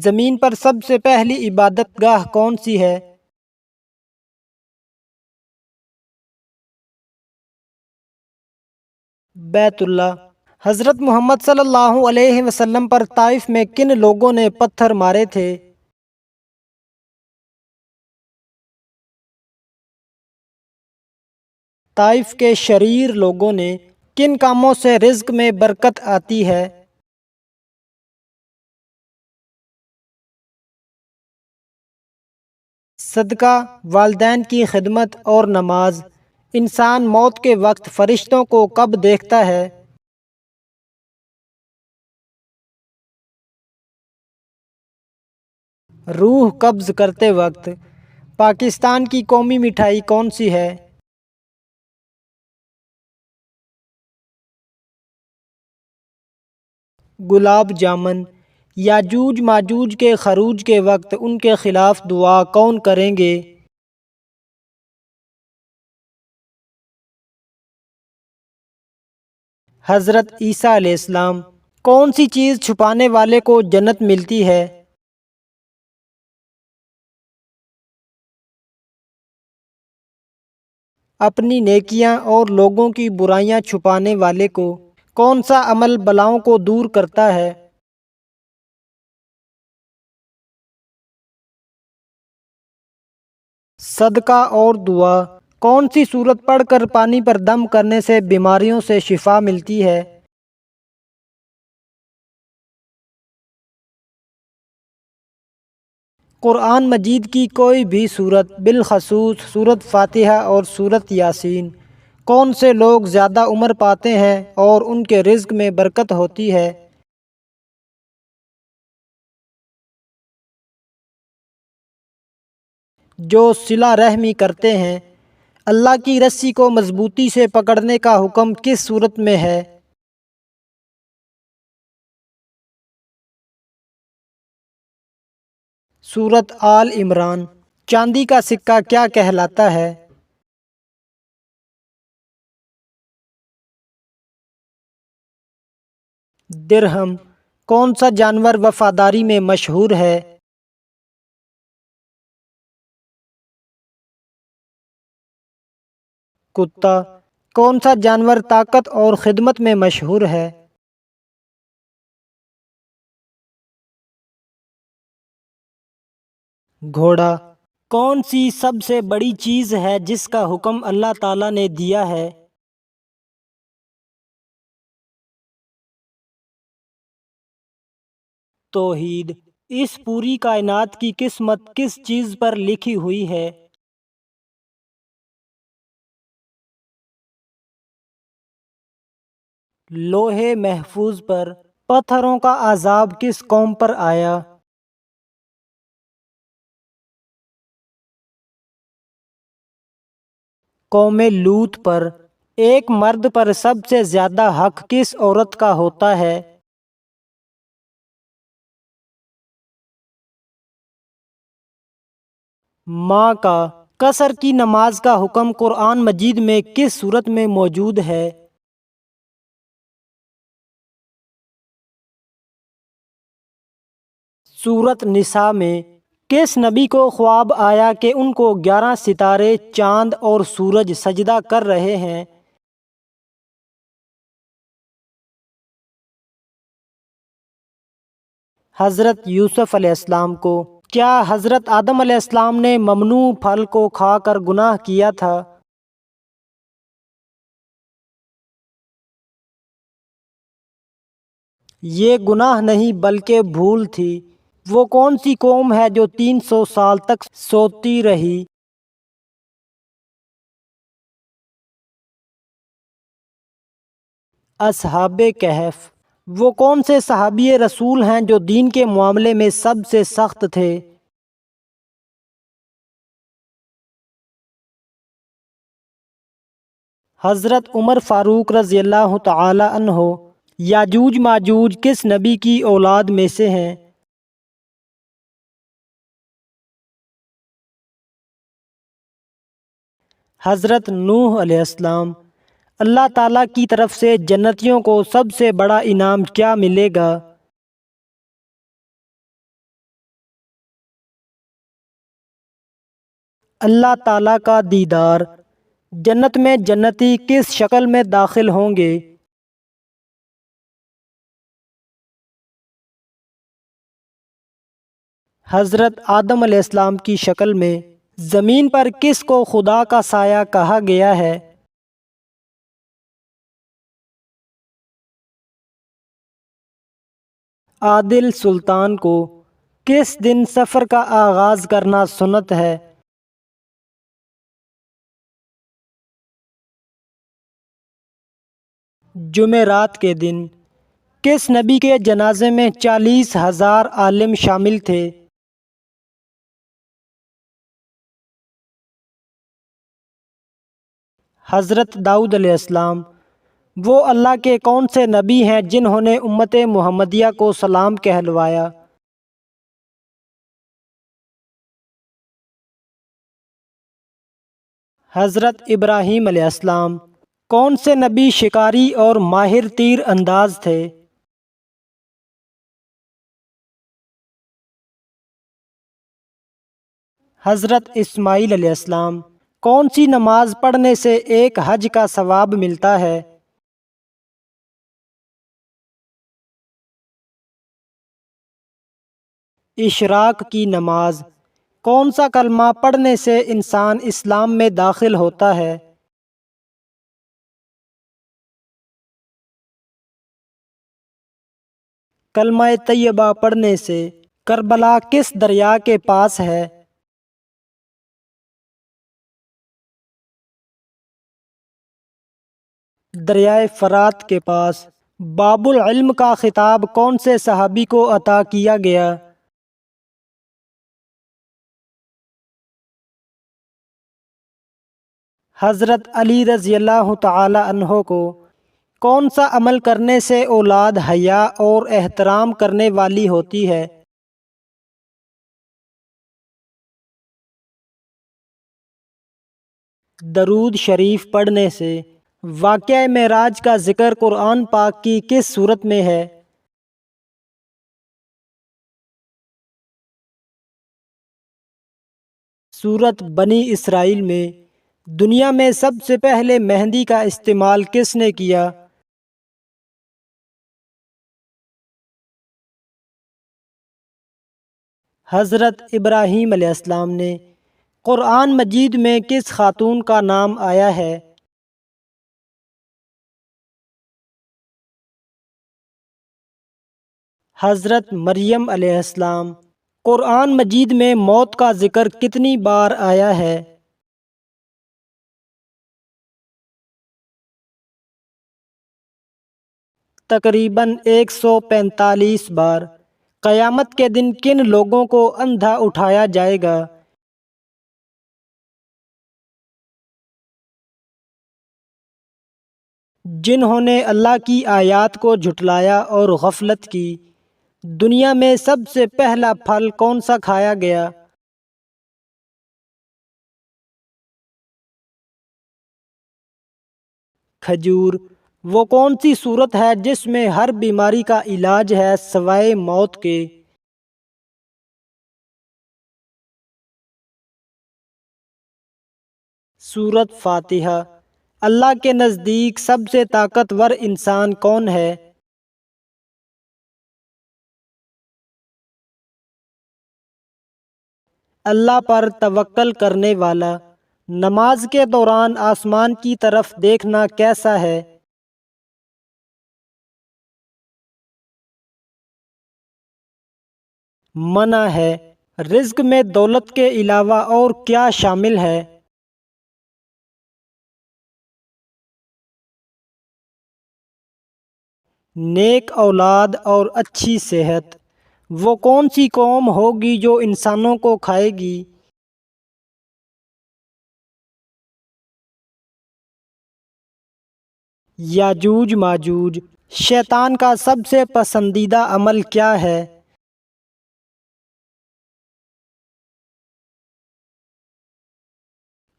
زمین پر سب سے پہلی عبادت گاہ کون سی ہے؟ بیت اللہ۔ حضرت محمد صلی اللہ علیہ وسلم پر طائف میں کن لوگوں نے پتھر مارے تھے؟ طائف کے شریر لوگوں نے کن کاموں سے رزق میں برکت آتی ہے؟ صدقہ، والدین کی خدمت اور نماز۔ انسان موت کے وقت فرشتوں کو کب دیکھتا ہے؟ روح قبض کرتے وقت۔ پاکستان کی قومی مٹھائی کون سی ہے؟ گلاب جامن۔ یاجوج ماجوج کے خروج کے وقت ان کے خلاف دعا کون کریں گے؟ حضرت عیسیٰ علیہ السلام۔ کون سی چیز چھپانے والے کو جنت ملتی ہے؟ اپنی نیکیاں اور لوگوں کی برائیاں چھپانے والے کو کون سا عمل بلاؤں کو دور کرتا ہے؟ صدقہ اور دعا۔ کون سی صورت پڑھ کر پانی پر دم کرنے سے بیماریوں سے شفا ملتی ہے؟ قرآن مجید کی کوئی بھی سورت، بالخصوص سورت فاتحہ اور سورت یاسین۔ کون سے لوگ زیادہ عمر پاتے ہیں اور ان کے رزق میں برکت ہوتی ہے؟ جو صلہ رحمی کرتے ہیں۔ اللہ کی رسی کو مضبوطی سے پکڑنے کا حکم کس صورت میں ہے؟ سورت آل عمران۔ چاندی کا سکہ کیا کہلاتا ہے؟ درہم۔ کون سا جانور وفاداری میں مشہور ہے؟ کتا۔ کون سا جانور طاقت اور خدمت میں مشہور ہے؟ گھوڑا۔ کون سی سب سے بڑی چیز ہے جس کا حکم اللہ تعالیٰ نے دیا ہے؟ توحید۔ اس پوری کائنات کی قسمت کس چیز پر لکھی ہوئی ہے؟ لوح محفوظ پر۔ پتھروں کا عذاب کس قوم پر آیا؟ قوم لوط پر۔ ایک مرد پر سب سے زیادہ حق کس عورت کا ہوتا ہے؟ ماں کا۔ قصر کی نماز کا حکم قرآن مجید میں کس صورت میں موجود ہے؟ سورت نساء میں۔ کس نبی کو خواب آیا کہ ان کو 11 ستارے، چاند اور سورج سجدہ کر رہے ہیں؟ حضرت یوسف علیہ السلام کو۔ کیا حضرت آدم علیہ السلام نے ممنوع پھل کو کھا کر گناہ کیا تھا؟ یہ گناہ نہیں بلکہ بھول تھی۔ وہ کون سی قوم ہے جو 300 سال تک سوتی رہی؟ اصحاب کہف۔ وہ کون سے صحابی رسول ہیں جو دین کے معاملے میں سب سے سخت تھے؟ حضرت عمر فاروق رضی اللہ تعالی عنہ۔ یاجوج ماجوج کس نبی کی اولاد میں سے ہیں؟ حضرت نوح علیہ السلام۔ اللہ تعالیٰ کی طرف سے جنتیوں کو سب سے بڑا انعام کیا ملے گا؟ اللہ تعالیٰ کا دیدار۔ جنت میں جنتی کس شکل میں داخل ہوں گے؟ حضرت آدم علیہ السلام کی شکل میں۔ زمین پر کس کو خدا کا سایہ کہا گیا ہے؟ عادل سلطان کو کس دن سفر کا آغاز کرنا سنت ہے؟ جمعرات کے دن۔ کس نبی کے جنازے میں 40,000 عالم شامل تھے؟ حضرت داؤد علیہ السلام۔ وہ اللہ کے کون سے نبی ہیں جنہوں نے امت محمدیہ کو سلام کہلوایا؟ حضرت ابراہیم علیہ السلام۔ کون سے نبی شکاری اور ماہر تیر انداز تھے؟ حضرت اسماعیل علیہ السلام۔ کون سی نماز پڑھنے سے ایک حج کا ثواب ملتا ہے؟ اشراق کی نماز۔ کون سا کلمہ پڑھنے سے انسان اسلام میں داخل ہوتا ہے؟ کلمہ طیبہ پڑھنے سے۔ کربلا کس دریا کے پاس ہے؟ دریائے فرات کے پاس۔ باب العلم کا خطاب کون سے صحابی کو عطا کیا گیا؟ حضرت علی رضی اللہ تعالی عنہ کو۔ کون سا عمل کرنے سے اولاد حیا اور احترام کرنے والی ہوتی ہے؟ درود شریف پڑھنے سے۔ واقعہ معراج کا ذکر قرآن پاک کی کس سورت میں ہے؟ سورت بنی اسرائیل میں۔ دنیا میں سب سے پہلے مہندی کا استعمال کس نے کیا؟ حضرت ابراہیم علیہ السلام نے۔ قرآن مجید میں کس خاتون کا نام آیا ہے؟ حضرت مریم علیہ السلام۔ قرآن مجید میں موت کا ذکر کتنی بار آیا ہے؟ تقریباً 145 بار۔ قیامت کے دن کن لوگوں کو اندھا اٹھایا جائے گا؟ جنہوں نے اللہ کی آیات کو جھٹلایا اور غفلت کی۔ دنیا میں سب سے پہلا پھل کون سا کھایا گیا؟ کھجور۔ وہ کون سی صورت ہے جس میں ہر بیماری کا علاج ہے سوائے موت کے؟ سورت فاتحہ۔ اللہ کے نزدیک سب سے طاقتور انسان کون ہے؟ اللہ پر توکل کرنے والا۔ نماز کے دوران آسمان کی طرف دیکھنا کیسا ہے؟ منع ہے۔ رزق میں دولت کے علاوہ اور کیا شامل ہے؟ نیک اولاد اور اچھی صحت۔ وہ کون سی قوم ہوگی جو انسانوں کو کھائے گی؟ یاجوج ماجوج۔ شیطان کا سب سے پسندیدہ عمل کیا ہے؟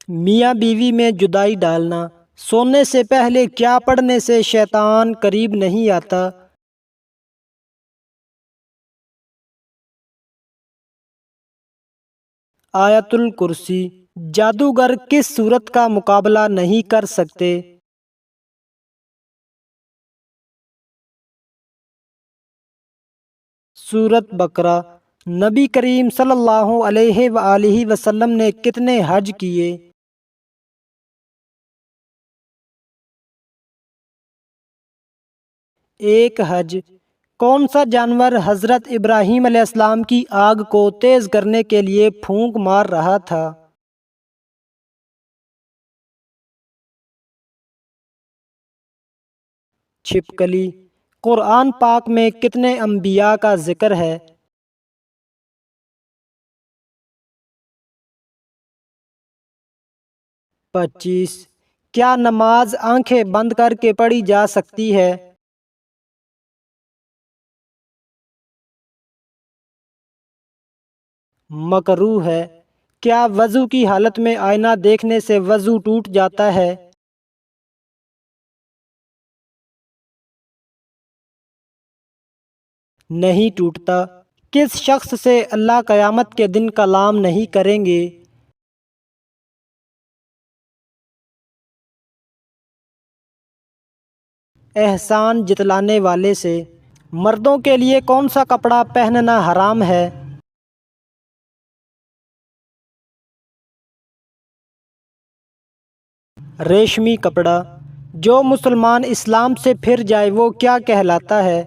میاں بیوی میں جدائی ڈالنا۔ سونے سے پہلے کیا پڑھنے سے شیطان قریب نہیں آتا؟ آیت الکرسی۔ جادوگر کس صورت کا مقابلہ نہیں کر سکتے؟ سورۃ بقرہ۔ نبی کریم صلی اللہ علیہ وآلہ وسلم نے کتنے حج کیے؟ 1 حج۔ کون سا جانور حضرت ابراہیم علیہ السلام کی آگ کو تیز کرنے کے لیے پھونک مار رہا تھا؟ چھپکلی۔ قرآن پاک میں کتنے انبیاء کا ذکر ہے؟ 25۔ کیا نماز آنکھیں بند کر کے پڑھی جا سکتی ہے؟ مکروہ ہے۔ کیا وضو کی حالت میں آئینہ دیکھنے سے وضو ٹوٹ جاتا ہے؟ نہیں ٹوٹتا۔ کس شخص سے اللہ قیامت کے دن کلام نہیں کریں گے؟ احسان جتلانے والے سے۔ مردوں کے لیے کون سا کپڑا پہننا حرام ہے؟ ریشمی کپڑا۔ جو مسلمان اسلام سے پھر جائے وہ کیا کہلاتا ہے؟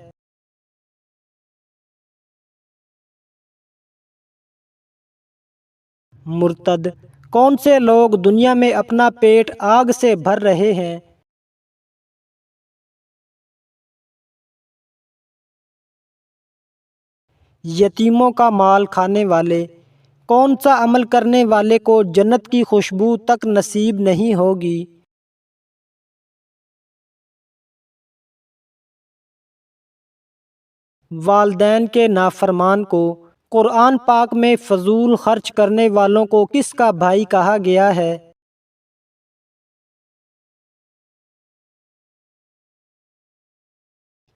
مرتد۔ کون سے لوگ دنیا میں اپنا پیٹ آگ سے بھر رہے ہیں؟ یتیموں کا مال کھانے والے۔ کون سا عمل کرنے والے کو جنت کی خوشبو تک نصیب نہیں ہوگی؟ والدین کے نافرمان کو۔ قرآن پاک میں فضول خرچ کرنے والوں کو کس کا بھائی کہا گیا ہے؟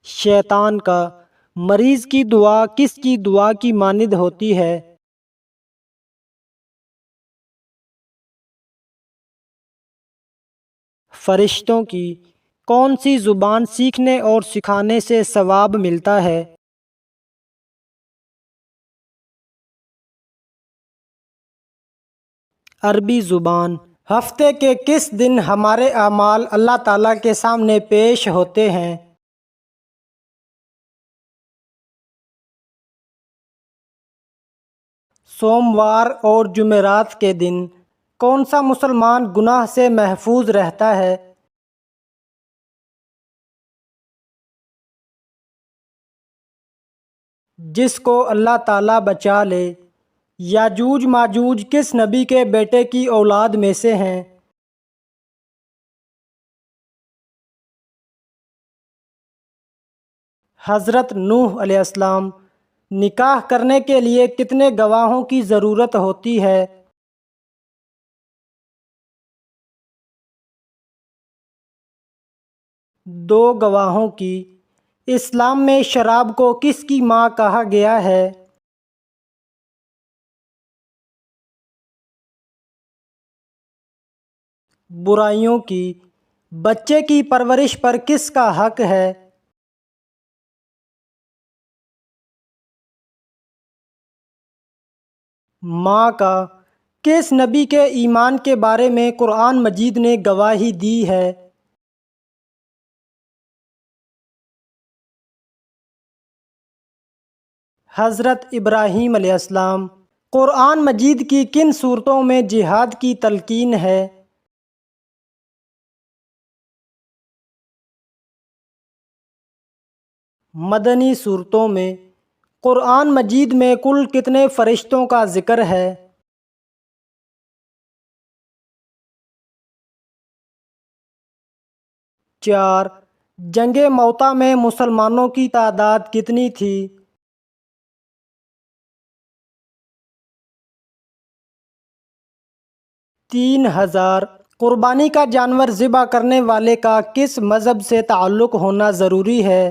شیطان کا۔ مریض کی دعا کس کی دعا کی مانند ہوتی ہے؟ فرشتوں کی۔ کون سی زبان سیکھنے اور سکھانے سے ثواب ملتا ہے؟ عربی زبان۔ ہفتے کے کس دن ہمارے اعمال اللہ تعالیٰ کے سامنے پیش ہوتے ہیں؟ سوموار اور جمعرات کے دن۔ کون سا مسلمان گناہ سے محفوظ رہتا ہے؟ جس کو اللہ تعالیٰ بچا لے۔ یاجوج ماجوج کس نبی کے بیٹے کی اولاد میں سے ہیں؟ 'حضرت نوح علیہ السلام۔ نکاح کرنے کے لیے کتنے گواہوں کی ضرورت ہوتی ہے؟ 2 گواہوں کی۔ اسلام میں شراب کو کس کی ماں کہا گیا ہے؟ برائیوں کی۔ بچے کی پرورش پر کس کا حق ہے؟ ماں کا۔ کس نبی کے ایمان کے بارے میں قرآن مجید نے گواہی دی ہے؟ حضرت ابراہیم علیہ السلام۔ قرآن مجید کی کن صورتوں میں جہاد کی تلقین ہے؟ مدنی صورتوں میں۔ قرآن مجید میں کل کتنے فرشتوں کا ذکر ہے؟ 4۔ جنگ موطا میں مسلمانوں کی تعداد کتنی تھی؟ 3000۔ قربانی کا جانور ذبح کرنے والے کا کس مذہب سے تعلق ہونا ضروری ہے؟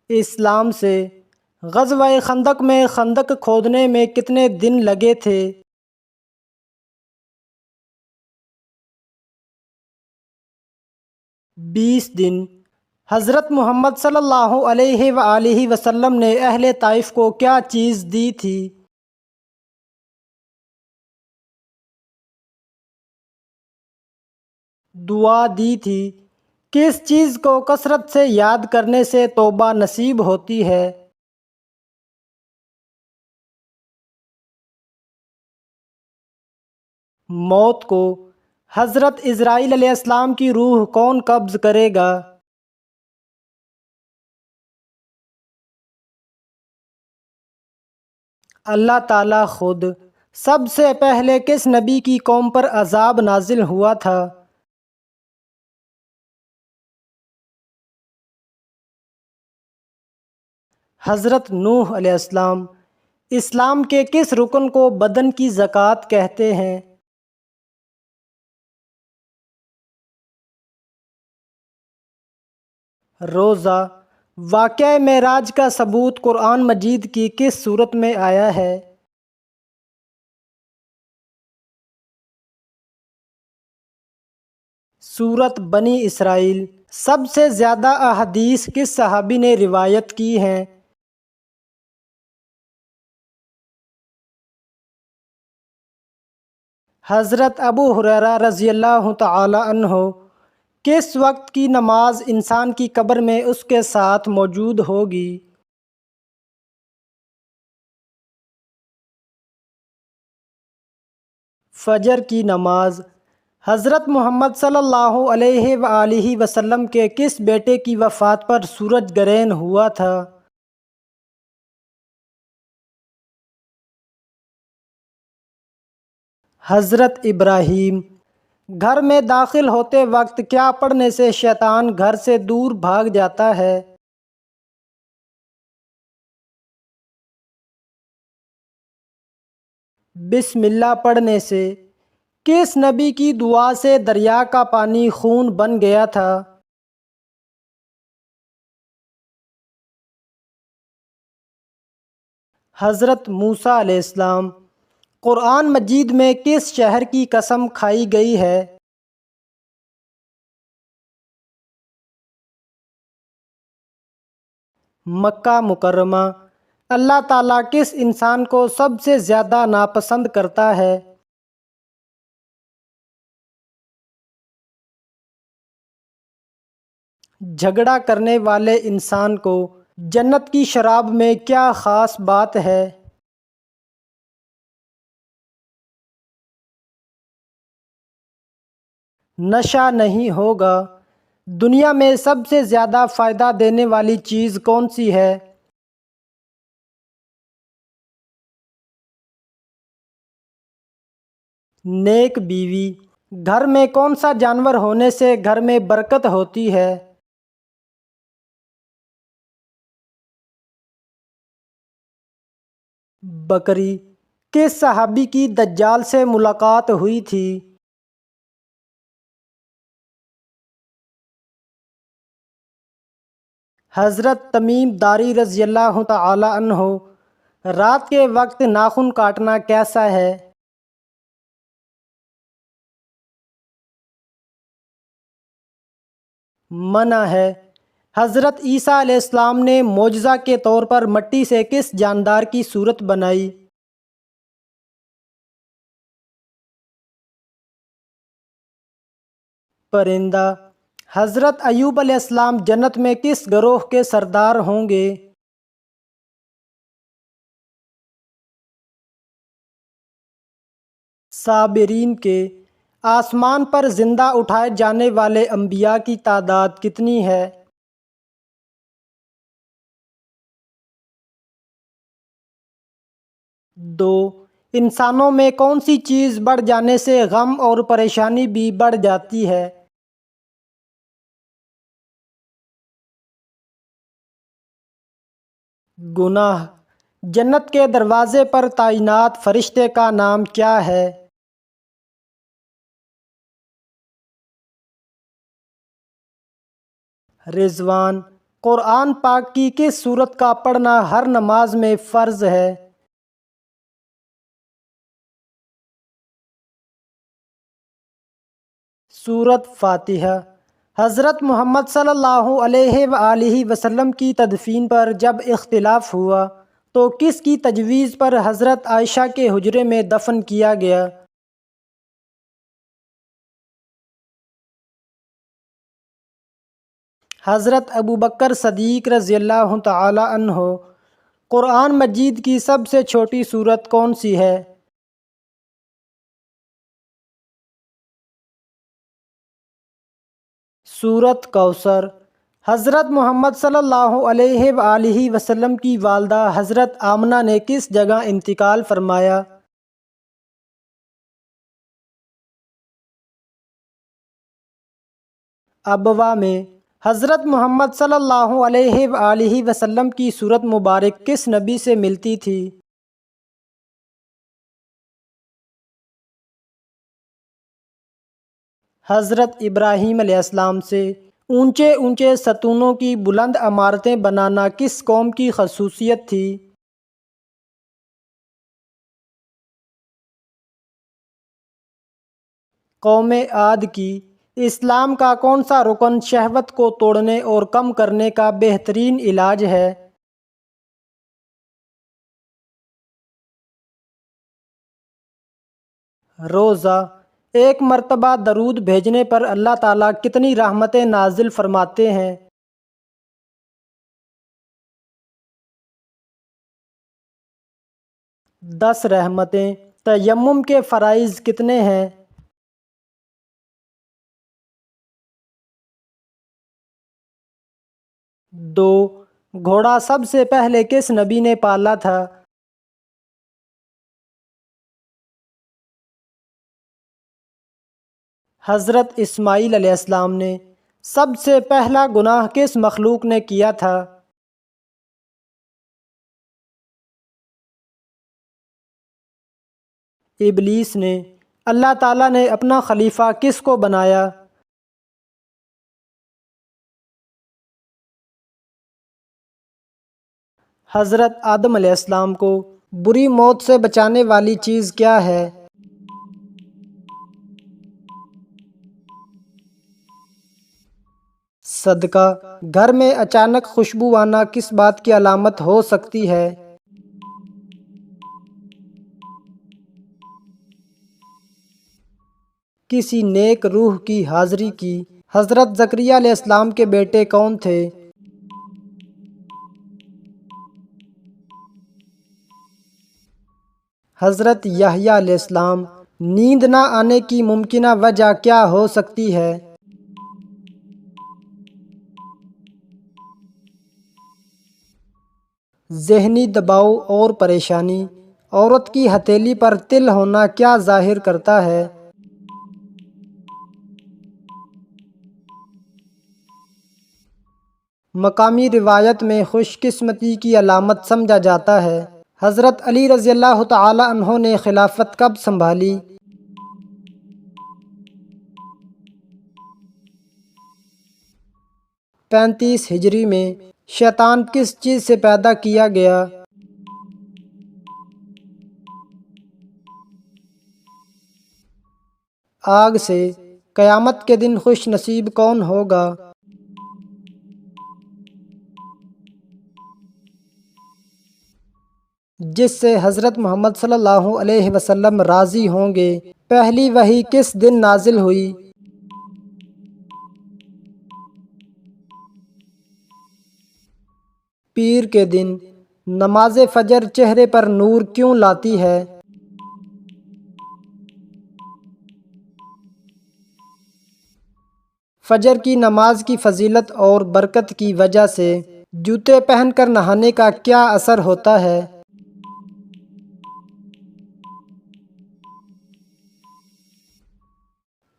اسلام سے۔ غزوہ خندق میں خندق کھودنے میں کتنے دن لگے تھے؟ 20 دن۔ حضرت محمد صلی اللہ علیہ وآلہ وسلم نے اہل طائف کو کیا چیز دی تھی؟ دعا دی تھی۔ کس چیز کو کثرت سے یاد کرنے سے توبہ نصیب ہوتی ہے؟ موت کو۔ حضرت اسرائیل علیہ السلام کی روح کون قبض کرے گا؟ اللہ تعالیٰ خود۔ سب سے پہلے کس نبی کی قوم پر عذاب نازل ہوا تھا؟ حضرت نوح علیہ السلام۔ اسلام کے کس رکن کو بدن کی زکوٰۃ کہتے ہیں؟ روزہ۔ واقعہ معراج کا ثبوت قرآن مجید کی کس صورت میں آیا ہے؟ سورۃ بنی اسرائیل۔ سب سے زیادہ احادیث کس صحابی نے روایت کی ہیں؟ حضرت ابو ہریرہ رضی اللہ تعالی عنہ۔ کس وقت کی نماز انسان کی قبر میں اس کے ساتھ موجود ہوگی؟ فجر کی نماز۔ حضرت محمد صلی اللہ علیہ وآلہ وسلم کے کس بیٹے کی وفات پر سورج گرہن ہوا تھا؟ حضرت ابراہیم۔ گھر میں داخل ہوتے وقت کیا پڑھنے سے شیطان گھر سے دور بھاگ جاتا ہے؟ بسم اللہ پڑھنے سے۔ کس نبی کی دعا سے دریا کا پانی خون بن گیا تھا؟ حضرت موسیٰ علیہ السلام۔ قرآن مجید میں کس شہر کی قسم کھائی گئی ہے؟ مکہ مکرمہ۔ اللہ تعالیٰ کس انسان کو سب سے زیادہ ناپسند کرتا ہے؟ جھگڑا کرنے والے انسان کو۔ جنت کی شراب میں کیا خاص بات ہے؟ نشہ نہیں ہوگا۔ دنیا میں سب سے زیادہ فائدہ دینے والی چیز کون سی ہے؟ نیک بیوی۔ گھر میں کون سا جانور ہونے سے گھر میں برکت ہوتی ہے؟ بکری۔ کس صحابی کی دجال سے ملاقات ہوئی تھی؟ حضرت تمیم داری رضی اللہ تعالی عنہ۔ رات کے وقت ناخن کاٹنا کیسا ہے؟ منع ہے۔ حضرت عیسیٰ علیہ السلام نے معجزہ کے طور پر مٹی سے کس جاندار کی صورت بنائی؟ پرندہ۔ حضرت ایوب علیہ السلام جنت میں کس گروہ کے سردار ہوں گے؟ صابرین کے۔ آسمان پر زندہ اٹھائے جانے والے انبیاء کی تعداد کتنی ہے؟ دو۔ انسانوں میں کون سی چیز بڑھ جانے سے غم اور پریشانی بھی بڑھ جاتی ہے؟ گناہ۔ جنت کے دروازے پر تعینات فرشتے کا نام کیا ہے؟ رضوان۔ قرآن پاک کی کس سورت کا پڑھنا ہر نماز میں فرض ہے؟ سورت فاتحہ۔ حضرت محمد صلی اللہ علیہ وآلہ وسلم کی تدفین پر جب اختلاف ہوا تو کس کی تجویز پر حضرت عائشہ کے حجرے میں دفن کیا گیا؟ حضرت ابوبکر صدیق رضی اللہ تعالی عنہ۔ قرآن مجید کی سب سے چھوٹی سورت کون سی ہے؟ سورت کوثر۔ حضرت محمد صلی اللہ علیہ وآلہ وسلم کی والدہ حضرت آمنہ نے کس جگہ انتقال فرمایا؟ ابوا میں۔ حضرت محمد صلی اللہ علیہ وآلہ وسلم کی سورت مبارک کس نبی سے ملتی تھی؟ حضرت ابراہیم علیہ السلام سے۔ اونچے اونچے ستونوں کی بلند عمارتیں بنانا کس قوم کی خصوصیت تھی؟ قوم عاد کی۔ اسلام کا کون سا رکن شہوت کو توڑنے اور کم کرنے کا بہترین علاج ہے؟ روزہ۔ ایک مرتبہ درود بھیجنے پر اللہ تعالیٰ کتنی رحمتیں نازل فرماتے ہیں؟ 10 رحمتیں۔ تیمم کے فرائض کتنے ہیں؟ 2۔ گھوڑا سب سے پہلے کس نبی نے پالا تھا؟ حضرت اسماعیل علیہ السلام نے۔ سب سے پہلا گناہ کس مخلوق نے کیا تھا؟ ابلیس نے۔ اللہ تعالیٰ نے اپنا خلیفہ کس کو بنایا؟ حضرت آدم علیہ السلام کو۔ بری موت سے بچانے والی چیز کیا ہے؟ صدقہ۔ گھر میں اچانک خوشبو آنا کس بات کی علامت ہو سکتی ہے؟ کسی نیک روح کی حاضری کی۔ حضرت زکریا علیہ السلام کے بیٹے کون تھے؟ حضرت یحییٰ علیہ السلام۔ نیند نہ آنے کی ممکنہ وجہ کیا ہو سکتی ہے؟ ذہنی دباؤ اور پریشانی۔ عورت کی ہتھیلی پر تل ہونا کیا ظاہر کرتا ہے؟ مقامی روایت میں خوش قسمتی کی علامت سمجھا جاتا ہے۔ حضرت علی رضی اللہ تعالی عنہ نے خلافت کب سنبھالی؟ 35 ہجری میں۔ شیطان کس چیز سے پیدا کیا گیا؟ آگ سے۔ قیامت کے دن خوش نصیب کون ہوگا؟ جس سے حضرت محمد صلی اللہ علیہ وسلم راضی ہوں گے۔ پہلی وحی کس دن نازل ہوئی؟ پیر کے دن۔ نماز فجر چہرے پر نور کیوں لاتی ہے؟ فجر کی نماز کی فضیلت اور برکت کی وجہ سے جوتے پہن کر نہانے کا کیا اثر ہوتا ہے؟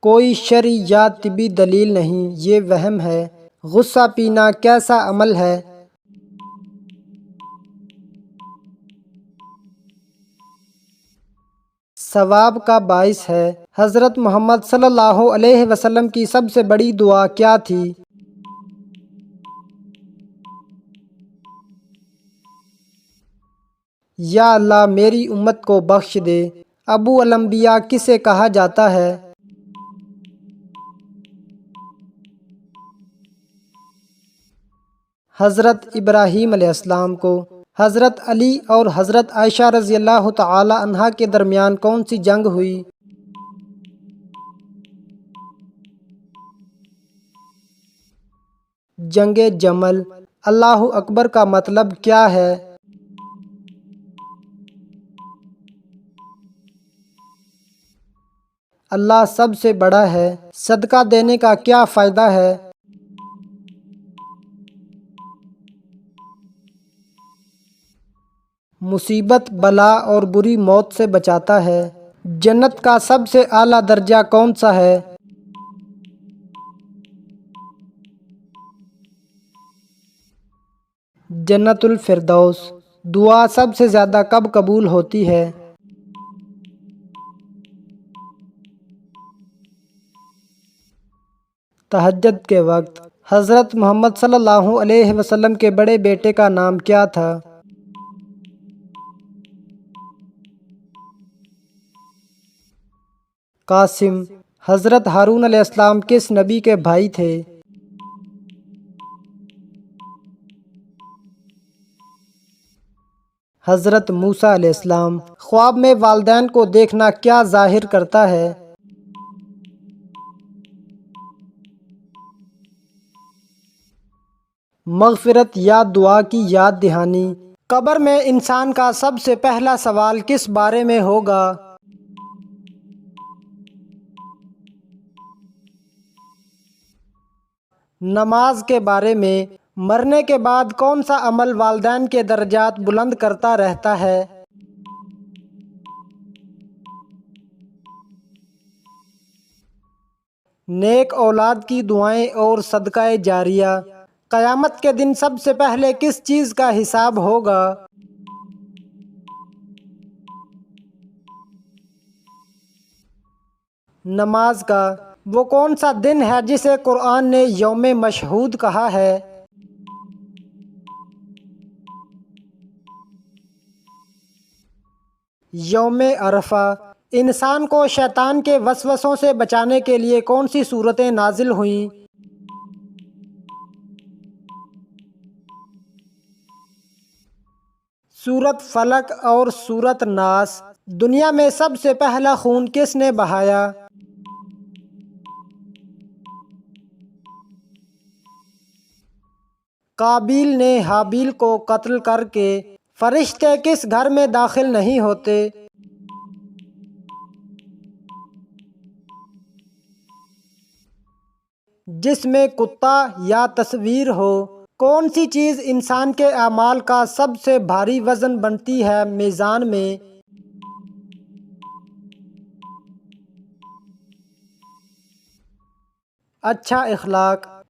کوئی شرعی یا طبی دلیل نہیں، یہ وہم ہے۔ غصہ پینا کیسا عمل ہے؟ ثواب کا باعث ہے۔ حضرت محمد صلی اللہ علیہ وسلم کی سب سے بڑی دعا کیا تھی؟ یا اللہ میری امت کو بخش دے۔ ابو الانبیاء کسے کہا جاتا ہے؟ حضرت ابراہیم علیہ السلام کو۔ حضرت علی اور حضرت عائشہ رضی اللہ تعالی عنہا کے درمیان کون سی جنگ ہوئی؟ جنگ جمل۔ اللہ اکبر کا مطلب کیا ہے؟ اللہ سب سے بڑا ہے۔ صدقہ دینے کا کیا فائدہ ہے؟ مصیبت، بلا اور بری موت سے بچاتا ہے۔ جنت کا سب سے اعلیٰ درجہ کون سا ہے؟ جنت الفردوس۔ دعا سب سے زیادہ کب قبول ہوتی ہے؟ تہجد کے وقت۔ حضرت محمد صلی اللہ علیہ وسلم کے بڑے بیٹے کا نام کیا تھا؟ قاسم۔ حضرت ہارون علیہ السلام کس نبی کے بھائی تھے؟ حضرت موسیٰ علیہ السلام۔ خواب میں والدین کو دیکھنا کیا ظاہر کرتا ہے؟ مغفرت یا دعا کی یاد دہانی۔ قبر میں انسان کا سب سے پہلا سوال کس بارے میں ہوگا؟ نماز کے بارے میں۔ مرنے کے بعد کون سا عمل والدین کے درجات بلند کرتا رہتا ہے؟ نیک اولاد کی دعائیں اور صدقہ جاریہ۔ قیامت کے دن سب سے پہلے کس چیز کا حساب ہوگا؟ نماز کا۔ وہ کون سا دن ہے جسے قرآن نے یوم مشہود کہا ہے؟ یوم عرفہ۔ انسان کو شیطان کے وسوسوں سے بچانے کے لیے کون سی سورتیں نازل ہوئیں؟ سورت فلق اور سورت ناس۔ دنیا میں سب سے پہلا خون کس نے بہایا؟ قابیل نے حابیل کو قتل کر کے۔ فرشتے کس گھر میں داخل نہیں ہوتے؟ جس میں کتا یا تصویر ہو۔ کون سی چیز انسان کے اعمال کا سب سے بھاری وزن بنتی ہے میزان میں؟ اچھا اخلاق۔